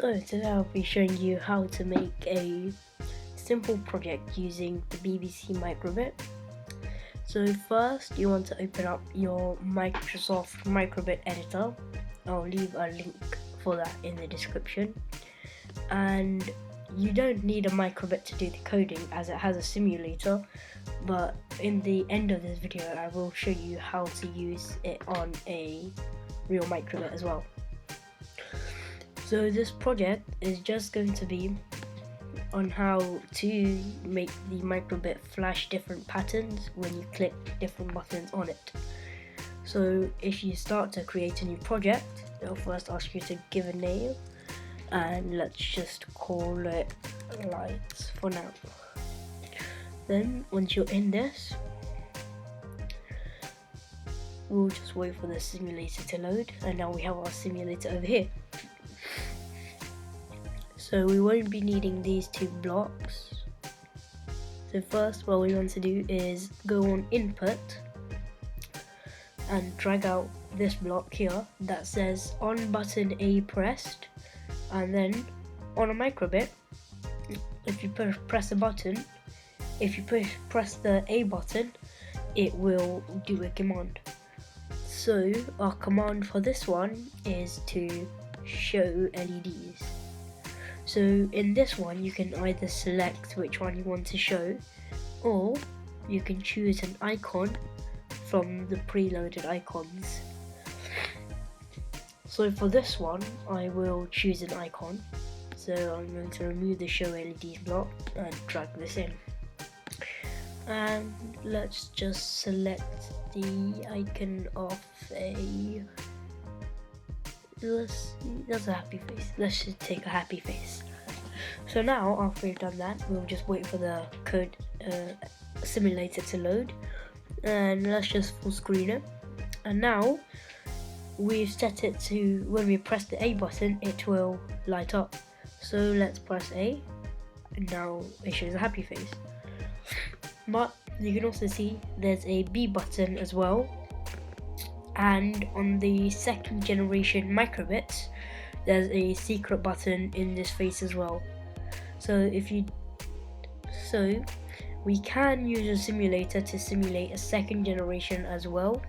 So today I'll be showing you how to make a simple project using the BBC microbit. So first you want to open up your Microsoft microbit editor. I'll leave a link for that in the description. And you don't need a microbit to do the coding as it has a simulator, but in the end of this video I will show you how to use it on a real microbit as well. So this project is just going to be on how to make the microbit flash different patterns when you click different buttons on it. So if you start to create a new project, it'll first ask you to give a name, and let's just call it lights for now. Then once you're in this, we'll just wait for the simulator to load, and now we have our simulator over here. So we won't be needing these two blocks. So first what we want to do is go on input and drag out this block here that says on button A pressed, and then on a microbit, if you press the button, if you press the A button, it will do a command. So our command for this one is to show LEDs. So in this one you can either select which one you want to show, or you can choose an icon from the preloaded icons. So for this one I will choose an icon. So I'm going to remove the show LEDs block and drag this in. And let's just select the icon of that's a happy face. Let's just take a happy face. So now after we've done that, we'll just wait for the code simulator to load, and let's just full screen it. And now we've set it to when we press the A button it will light up. So let's press A, and now it shows a happy face. But you can also see there's a B button as well, and on the second generation microbits there's a secret button in this face as well. So we can use a simulator to simulate a second generation as well,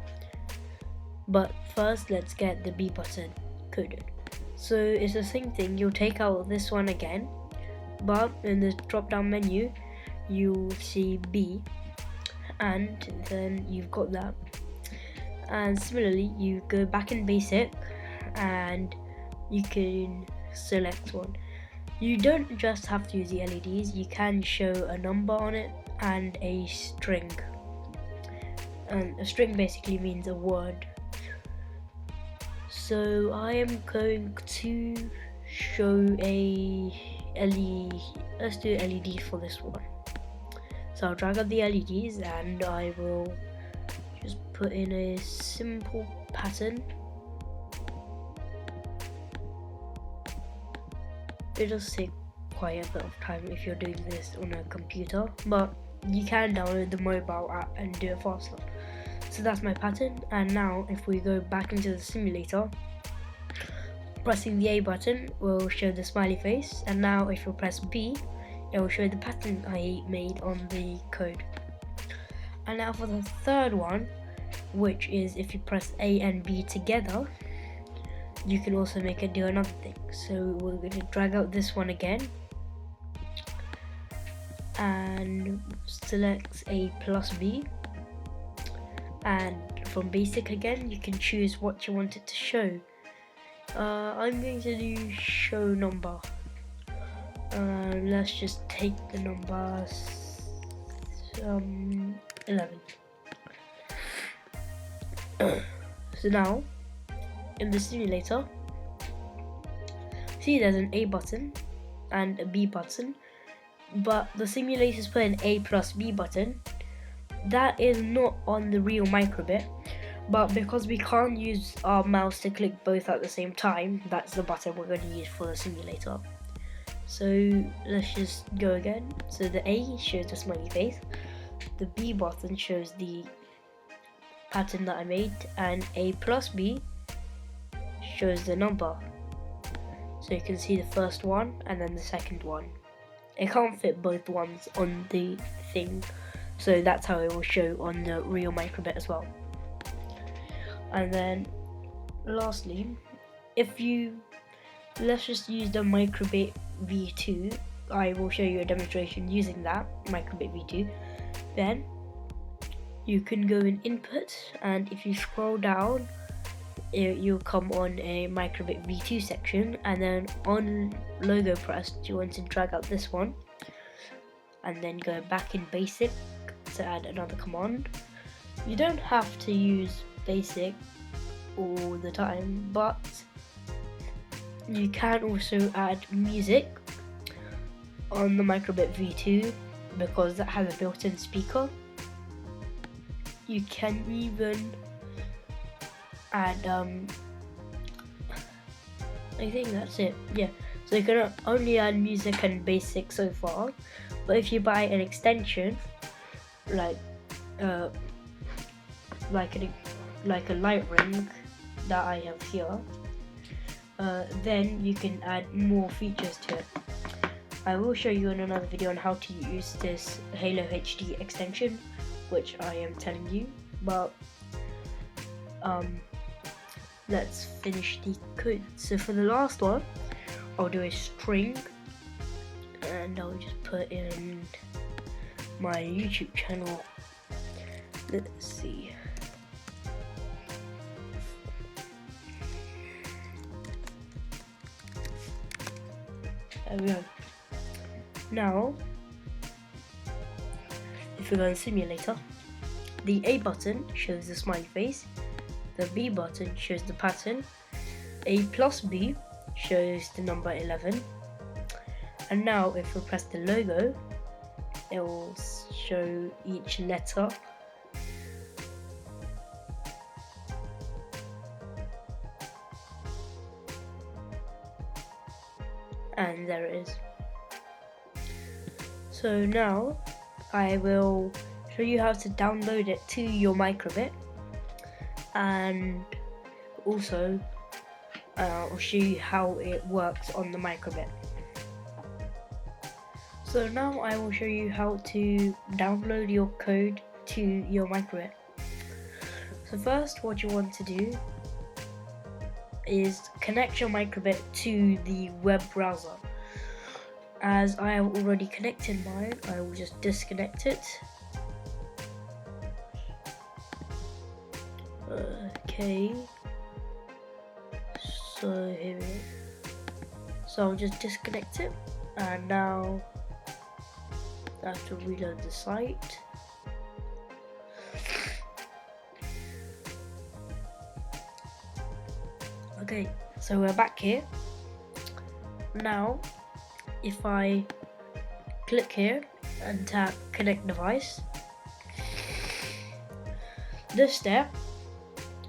but first let's get the B button coded. So it's the same thing, you'll take out this one again, but in the drop down menu you'll see B, and then you've got that. And similarly you go back in basic and you can select one. You don't just have to use the LEDs, you can show a number on it and a string. And a string basically means a word. So I am going to show a LED, let's do LED for this one. So I'll drag up the LEDs and I will just put in a simple pattern. It does take quite a bit of time if you're doing this on a computer, but you can download the mobile app and do it faster. So that's my pattern, and now if we go back into the simulator, pressing the A button will show the smiley face, and now if you press B it will show the pattern I made on the code. And now for the third one, which is if you press A and B together, you can also make it do another thing. So we're going to drag out this one again and select A plus B, and from basic again you can choose what you want it to show. I'm going to do show number. Let's just take the number 11. So now in the simulator, see there's an A button and a B button, but the simulator's put an A plus B button. That is not on the real microbit, but because we can't use our mouse to click both at the same time, that's the button we're going to use for the simulator. So let's just go again. So the A shows the smiley face, the B button shows the pattern that I made, and A plus B shows the number. So you can see the first one and then the second one. It can't fit both ones on the thing, so that's how it will show on the real microbit as well. And then lastly, let's just use the microbit v2. I will show you a demonstration using that microbit v2. Then you can go in input, and if you scroll down, you'll come on a microbit v2 section, and then on logo pressed you want to drag out this one and then go back in basic to add another command. You don't have to use basic all the time, but you can also add music on the microbit v2 because that has a built-in speaker. You can even add I think that's it, yeah. So you can only add music and basic so far, but if you buy an extension like a light ring that I have here, then you can add more features to it. I will show you in another video on how to use this Halo HD extension, which I am telling you, but let's finish the code. So for the last one, I'll do a string, and I'll just put in my YouTube channel. Let's see. There we go. Now, if we go in simulator, the A button shows the smiley face, the B button shows the pattern, A plus B shows the number 11, and now if we press the logo, it will show each letter. And there it is. So now I will show you how to download it to your microbit, and also I'll show you how it works on the microbit. So now I will show you how to download your code to your microbit. So first, what you want to do is connect your microbit to the web browser. As I have already connected mine, I will just disconnect it. Okay, so here we go. So I'll just disconnect it, and now I have to reload the site. Okay, so we're back here. Now, if I click here and tap connect device, this step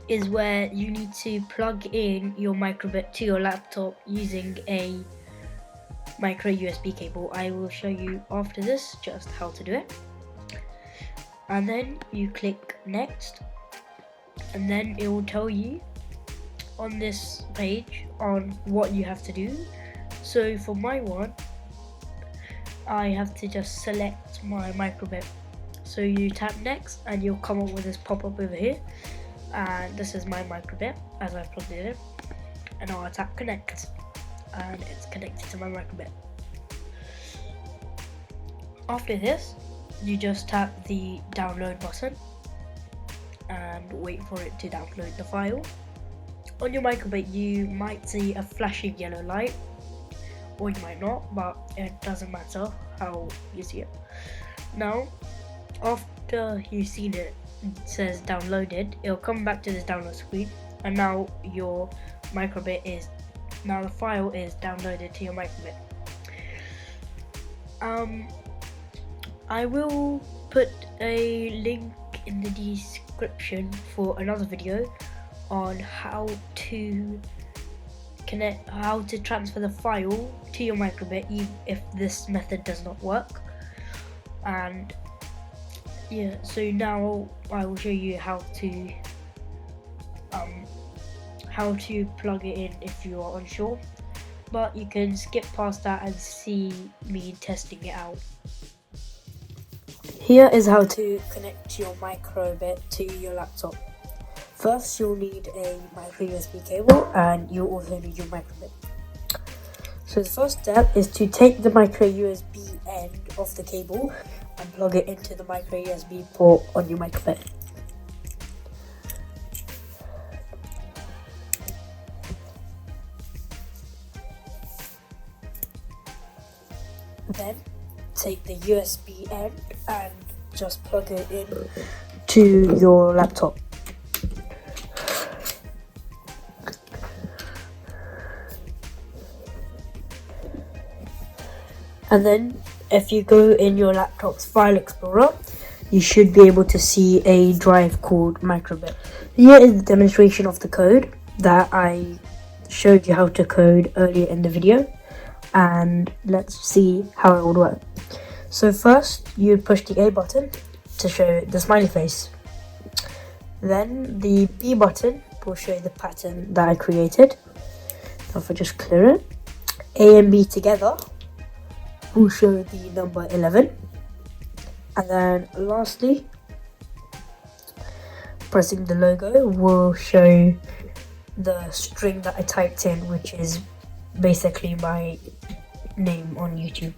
is where you need to plug in your microbit to your laptop using a micro USB cable. I will show you after this just how to do it. And then you click next, and then it will tell you on this page on what you have to do. So for my one, I have to just select my microbit. So you tap next and you'll come up with this pop-up over here, and this is my microbit as I plugged it in, and I'll tap connect and it's connected to my microbit. After this, you just tap the download button and wait for it to download the file. On your microbit you might see a flashing yellow light, or you might not, but it doesn't matter how you see it. Now, after you've seen it, it says downloaded, it'll come back to this download screen, and now your microbit is, now the file is downloaded to your microbit. I will put a link in the description for another video on how to transfer the file to your microbit even if this method does not work. And yeah, so now I will show you how to plug it in if you are unsure. but you can skip past that and see me testing it out. Here is how to connect your microbit to your laptop. First, you'll need a micro USB cable, and you'll also need your microbit. So the first step is to take the micro USB end of the cable and plug it into the micro USB port on your microbit. Then take the USB end and just plug it in to your laptop. And then if you go in your laptop's file explorer, you should be able to see a drive called microbit. Here is the demonstration of the code that I showed you how to code earlier in the video, and let's see how it would work. So first you push the A button to show the smiley face. Then the B button will show the pattern that I created. So if I just clear it, A and B together will show the number 11. And then lastly, pressing the logo will show the string that I typed in, which is basically my name on YouTube.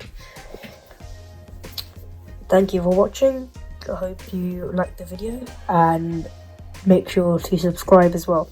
Thank you for watching. I hope you liked the video, and make sure to subscribe as well.